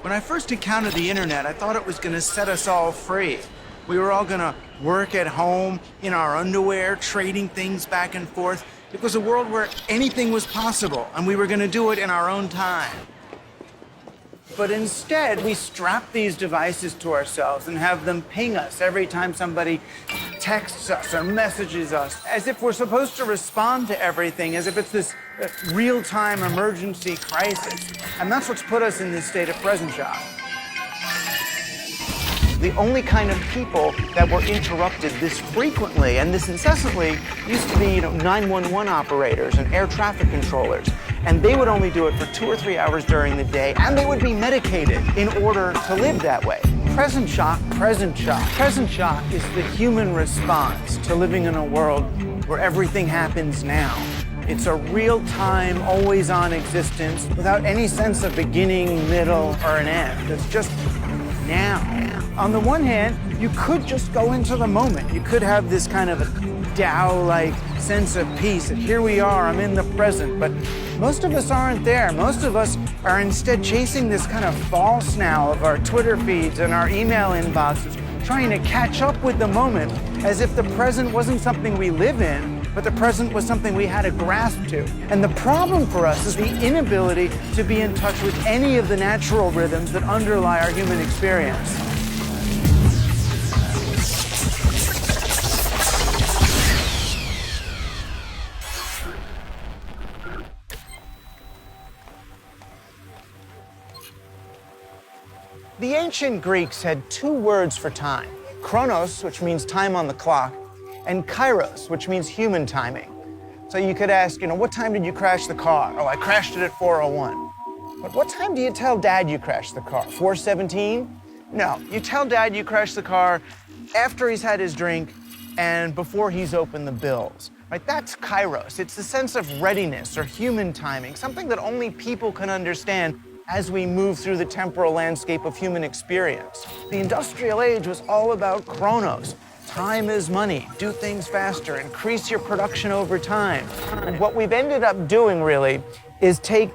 When I first encountered the internet, I thought it was going to set us all free. We were all going to work at home in our underwear, trading things back and forth. It was a world where anything was possible, and we were going to do it in our own time. But instead, we strap these devices to ourselves and have them ping us every time somebody texts us or messages us, as if we're supposed to respond to everything, as if it's this real-time emergency crisis. And that's what's put us in this state of present shock. The only kind of people that were interrupted this frequently and this incessantly used to be, 911 operators and air traffic controllers. And they would only do it for 2 or 3 hours during the day, and they would be medicated in order to live that way. Present shock, present shock. Present shock is the human response to living in a world where everything happens now. It's a real-time, always-on existence without any sense of beginning, middle, or an end. It's just now. On the one hand, you could just go into the moment. You could have this kind of a Tao-like sense of peace, that here we are, I'm in the present. But most of us aren't there. Most of us are instead chasing this kind of false now of our Twitter feeds and our email inboxes, trying to catch up with the moment as if the present wasn't something we live in, but the present was something we had to grasp to. And the problem for us is the inability to be in touch with any of the natural rhythms that underlie our human experience. The ancient Greeks had 2 words for time: chronos, which means time on the clock, and kairos, which means human timing. So you could ask, what time did you crash the car? Oh, I crashed it at 4:01. But what time do you tell Dad you crashed the car? 4:17? No, you tell Dad you crashed the car after he's had his drink and before he's opened the bills. Right? That's kairos. It's the sense of readiness or human timing, something that only people can understand as we move through the temporal landscape of human experience. The industrial age was all about chronos. Time is money. Do things faster. Increase your production over time. And what we've ended up doing, really, is take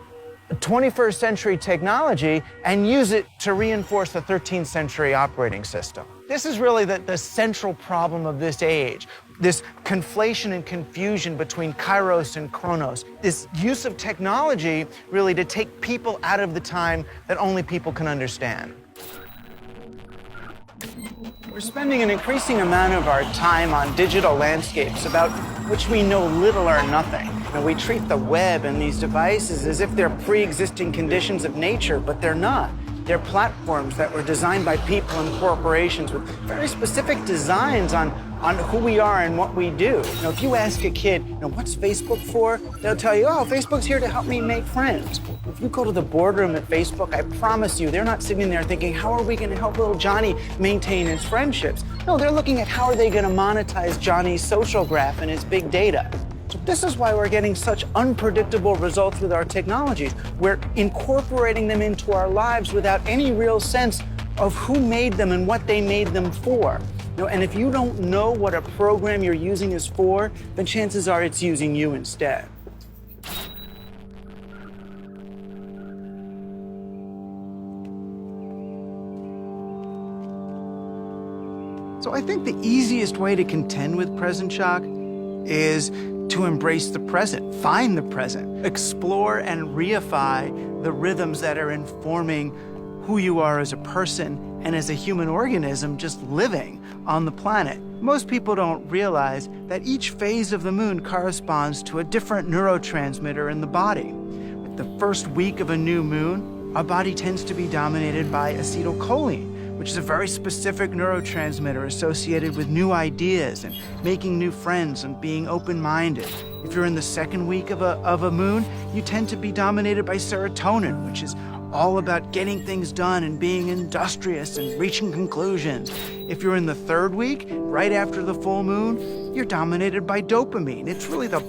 21st century technology and use it to reinforce the 13th century operating system. This is really the central problem of this age, this conflation and confusion between kairos and chronos, this use of technology really to take people out of the time that only people can understand. We're spending an increasing amount of our time on digital landscapes about which we know little or nothing. We treat the web and these devices as if they're pre-existing conditions of nature, but they're not. They're platforms that were designed by people and corporations with very specific designs on who we are and what we do. If you ask a kid, what's Facebook for? They'll tell you, oh, Facebook's here to help me make friends. If you go to the boardroom at Facebook, I promise you, they're not sitting there thinking, how are we going to help little Johnny maintain his friendships? No, they're looking at how are they going to monetize Johnny's social graph and his big data. So this is why we're getting such unpredictable results with our technologies. We're incorporating them into our lives without any real sense of who made them and what they made them for. And if you don't know what a program you're using is for, then chances are it's using you instead. So I think the easiest way to contend with present shock is to embrace the present, find the present, explore and reify the rhythms that are informing who you are as a person and as a human organism just living on the planet. Most people don't realize that each phase of the moon corresponds to a different neurotransmitter in the body. With the first week of a new moon, our body tends to be dominated by acetylcholine, which is a very specific neurotransmitter associated with new ideas and making new friends and being open-minded. If you're in the second week of a moon, you tend to be dominated by serotonin, which is all about getting things done and being industrious and reaching conclusions. If you're in the third week, right after the full moon, you're dominated by dopamine. It's really the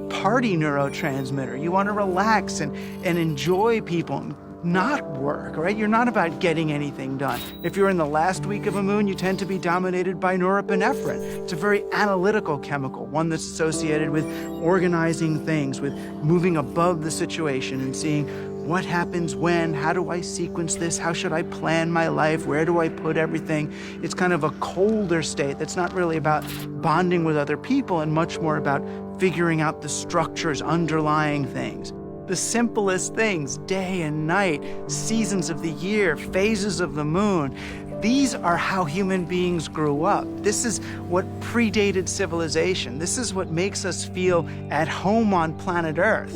party neurotransmitter. You want to relax and enjoy people, not work, right? You're not about getting anything done. If you're in the last week of a moon, you tend to be dominated by norepinephrine. It's a very analytical chemical, one that's associated with organizing things, with moving above the situation and seeing what happens when, how do I sequence this, how should I plan my life, where do I put everything. It's kind of a colder state that's not really about bonding with other people and much more about figuring out the structures underlying things. The simplest things, day and night, seasons of the year, phases of the moon. These are how human beings grew up. This is what predated civilization. This is what makes us feel at home on planet Earth.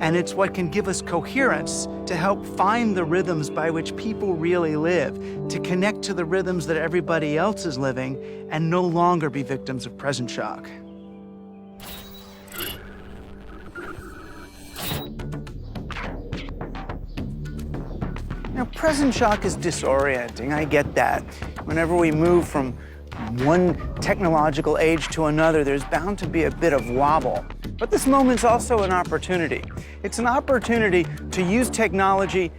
And it's what can give us coherence to help find the rhythms by which people really live, to connect to the rhythms that everybody else is living, and no longer be victims of present shock. Now, present shock is disorienting, I get that. Whenever we move from one technological age to another, there's bound to be a bit of wobble. But this moment's also an opportunity. It's an opportunity to use technology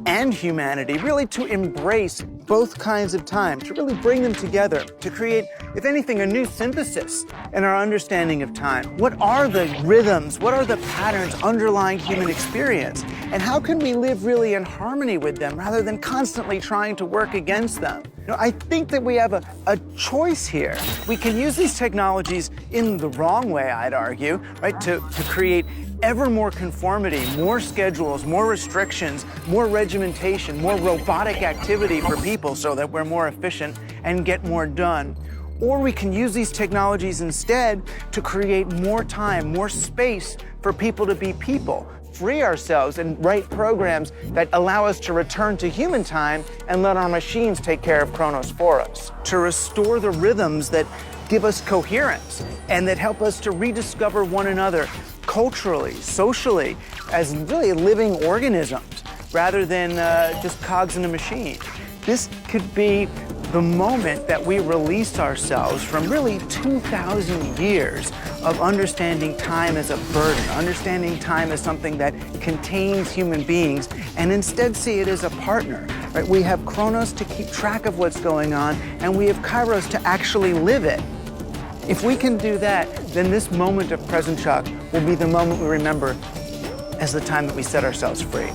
and humanity, really to embrace both kinds of time, to really bring them together, to create, if anything, a new synthesis in our understanding of time. What are the rhythms? What are the patterns underlying human experience? And how can we live really in harmony with them rather than constantly trying to work against them? You know, I think that we have a choice here. We can use these technologies in the wrong way, I'd argue, right, to create ever more conformity, more schedules, more restrictions, more regimentation, more robotic activity for people so that we're more efficient and get more done. Or we can use these technologies instead to create more time, more space for people to be people, free ourselves and write programs that allow us to return to human time and let our machines take care of Chronos for us, to restore the rhythms that give us coherence and that help us to rediscover one another culturally, socially, as really living organisms rather than just cogs in a machine. This could be the moment that we release ourselves from really 2,000 years of understanding time as a burden, understanding time as something that contains human beings, and instead see it as a partner. Right? We have Chronos to keep track of what's going on, and we have Kairos to actually live it. If we can do that, then this moment of present shock will be the moment we remember as the time that we set ourselves free.